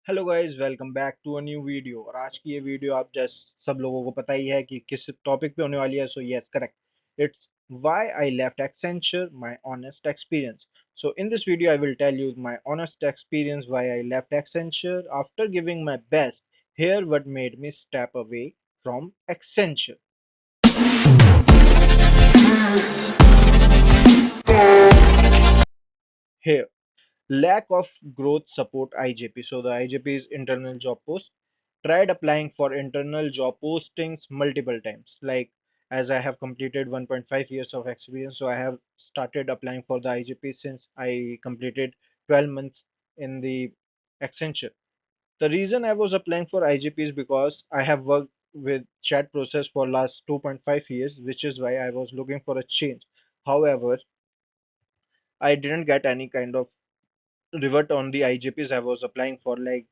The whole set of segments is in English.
Hello guys, welcome back to a new video. और आज की ये वीडियो आप जस्ट सब लोगों को पता ही है कि किस टॉपिक पे होने वाली है। So yes, correct, it's why I left Accenture, my honest experience. So in this video I will tell you my honest experience why I left Accenture after giving my best. Here what made me step away from Accenture. Here, lack of growth support IJP. So the IJP is internal job post. Tried applying for internal job postings multiple times. Like, as I have completed 1.5 years of experience, so I have started applying for the IJP since I completed 12 months in the Accenture. The reason I was applying for IJP is because I have worked with chat process for last 2.5 years, which is why I was looking for a change. However, I didn't get any kind of revert on the IJPs I was applying for. Like,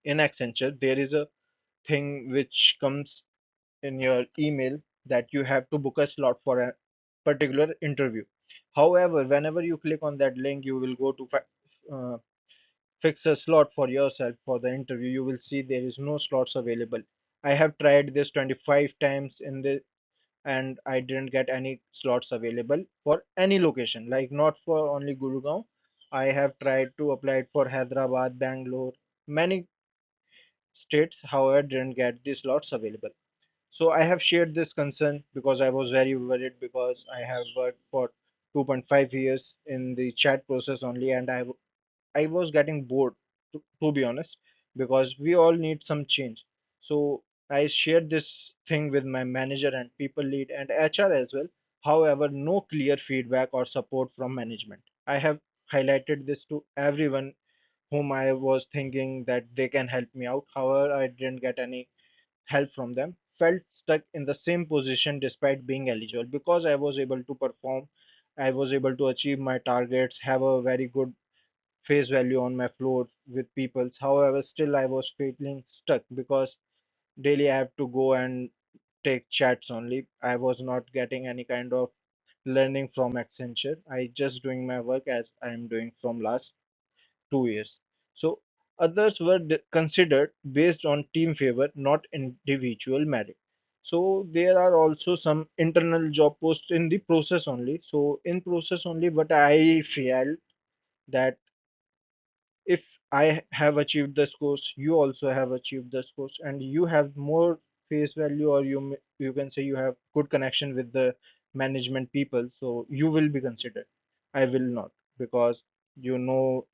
in Accenture, there is a thing which comes in your email that you have to book a slot for a particular interview. However, whenever you click on that link, you will go to fix a slot for yourself for the interview. You will see there is no slots available. I have tried this 25 times in the and I didn't get any slots available for any location, like not for only Gurgaon. I have tried to apply it for Hyderabad, Bangalore, many states, however, didn't get the slots available. So I have shared this concern because I was very worried because I have worked for 2.5 years in the chat process only, and I was getting bored, to be honest, because we all need some change. So I shared this thing with my manager and people lead and HR as well. However, no clear feedback or support from management. I have highlighted this to everyone whom I was thinking that they can help me out. However, I didn't get any help from them. Felt stuck in the same position despite being eligible because I was able to perform. I was able to achieve my targets, have a very good face value on my floor with people. However, still I was feeling stuck because daily I have to go and take chats only. I was not getting any kind of learning from Accenture. I just doing my work as I am doing from last 2 years. So others were considered based on team favor, not individual merit. So there are also some internal job posts in the process only. So in process only, but I feel that if I have achieved the scores, you also have achieved the scores, and you have more face value, or you can say you have good connection with the management people, so you will be considered. I will not because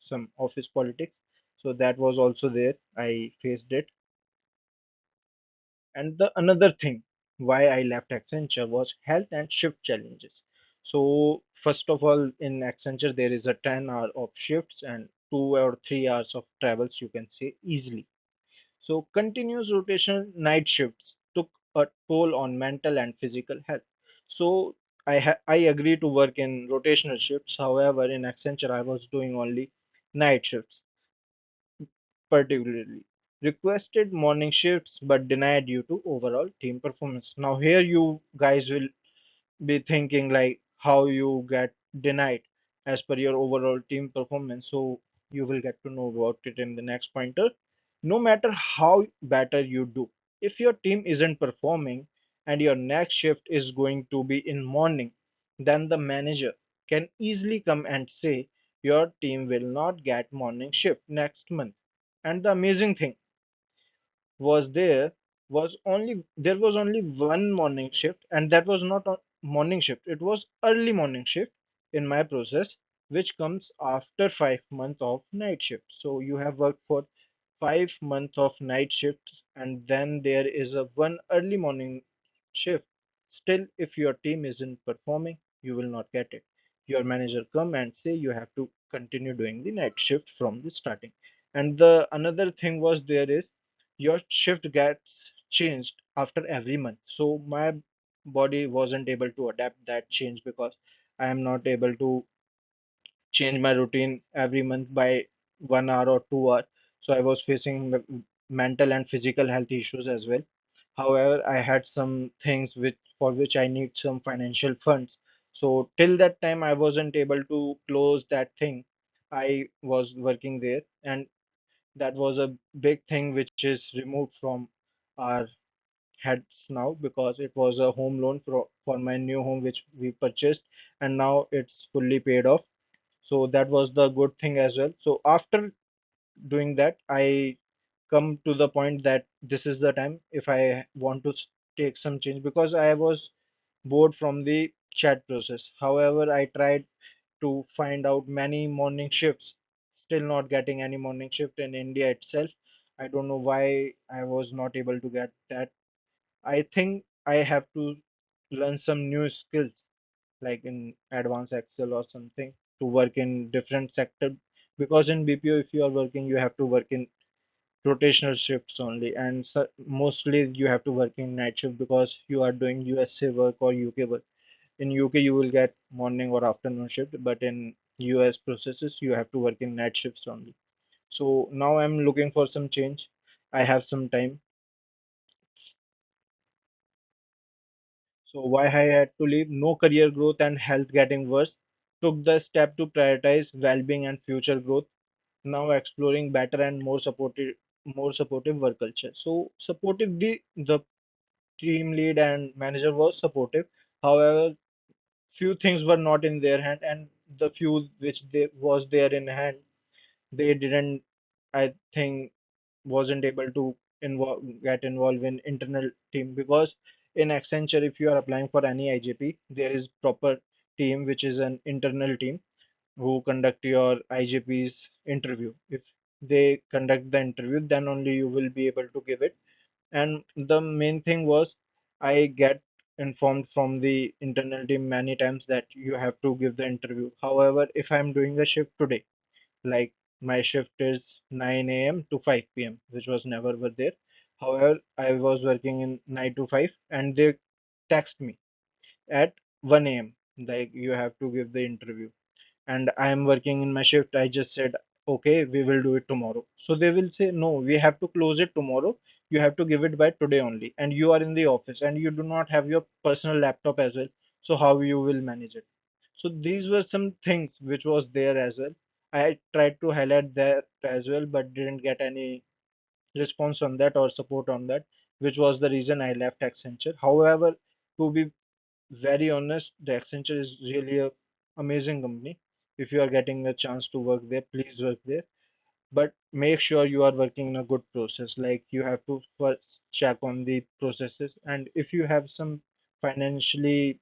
some office politics. So that was also there. I faced it, and the another thing why I left Accenture was health and shift challenges. So first of all, in Accenture there is a 10 hour of shifts and 2 or 3 hours of travels, you can say easily. So continuous rotation night shifts took a toll on mental and physical health. So I agree to work in rotational shifts. However, in Accenture I was doing only night shifts particularly. Requested morning shifts but denied due to overall team performance. Now here you guys will be thinking like how you get denied as per your overall team performance. So you will get to know about it in the next pointer. No matter how better you do, if your team isn't performing and your next shift is going to be in morning, then the manager can easily come and say your team will not get morning shift next month. And the amazing thing was there was only one morning shift, and that was not a morning shift, it was early morning shift in my process, which comes after 5 months of night shift. So you have worked for 5 months of night shifts, and then there is a one early morning shift. Still, if your team isn't performing, you will not get it. Your manager come and say you have to continue doing the night shift from the starting. And the another thing was there is your shift gets changed after every month. So my body wasn't able to adapt that change because I am not able to change my routine every month by 1 hour or 2 hours. So I was facing mental and physical health issues as well. However, I had some things for which I need some financial funds. So till that time, I wasn't able to close that thing. I was working there, and That was a big thing which is removed from our heads now, because it was a home loan for my new home which we purchased, and now it's fully paid off. So that was the good thing as well. So after doing that, I come to the point that this is the time if I want to take some change, because I was bored from the chat process. However, I tried to find out many morning shifts, still not getting any morning shift in India itself. I don't know why I was not able to get that. I think I have to learn some new skills, like in advanced Excel or something, to work in different sector. Because in BPO, if you are working, you have to work in rotational shifts only, and mostly you have to work in night shift because you are doing USA work or UK work. In UK, you will get morning or afternoon shift, but in US processes, you have to work in night shifts only. So now I'm looking for some change. I have some time. So why I had to leave? No career growth and health getting worse. Took the step to prioritize well-being and future growth. Now exploring better and more supportive work culture. So supportive, the team lead and manager was supportive. However, few things were not in their hand, and the few which they was there in hand, they didn't, I think, wasn't able to get involved in internal team, because in Accenture, if you are applying for any IJP, there is proper team which is an internal team who conduct your IJP's interview. If they conduct the interview, then only you will be able to give it. And the main thing was, I get informed from the internal team many times that you have to give the interview. However, if I'm doing a shift today, like my shift is 9 a.m. to 5 p.m., which was never were there. However, I was working in 9 to 5, and they text me at 1 a.m. like you have to give the interview, and I am working in my shift. I just said, okay, we will do it tomorrow. So they will say, no, we have to close it tomorrow. You have to give it by today only. And you are in the office and you do not have your personal laptop as well. So how you will manage it? So these were some things which was there as well. I tried to highlight that as well, but didn't get any response on that or support on that, which was the reason I left Accenture. However, to be very honest, the Accenture is really a amazing company. If you are getting a chance to work there, please work there. But make sure you are working in a good process. Like you have to first check on the processes, and if you have some financially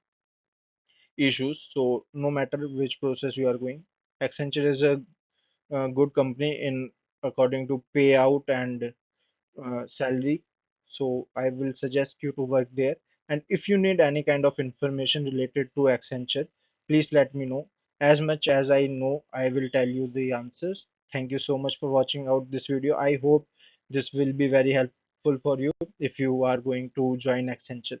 issues, so no matter which process you are going, Accenture is a good company in according to payout and salary. So I will suggest you to work there. And if you need any kind of information related to Accenture, please let me know. As much as I know, I will tell you the answers. Thank you so much for watching out this video. I hope this will be very helpful for you if you are going to join Accenture.